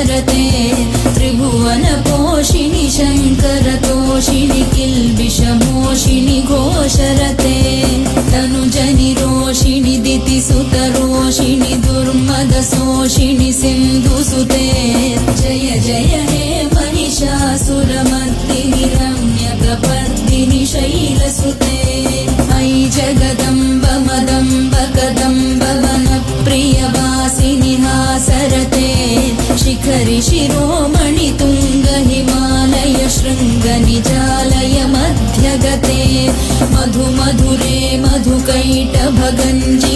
शरते त्रिभुवनपोषिणि शङ्करतोषिणि किल्बिषमोषिणि घोषरते तनुजनि रोषिणि दितिसुतरोषिणि दुर्मदशोषिणि सिन्धुसुते जय जय हे महिषासुरमर्दिनि रम्यप्रपर्दिनि शैलसुते अयि जगदम्ब मदम्ब कदम्ब वनप्रियवासिनि हासरते शिखरि शिरोमणि तुङ्ग हिमालय शृङ्ग निजालय मध्यगते मधु मधुरे मधुकैटभगञ्जि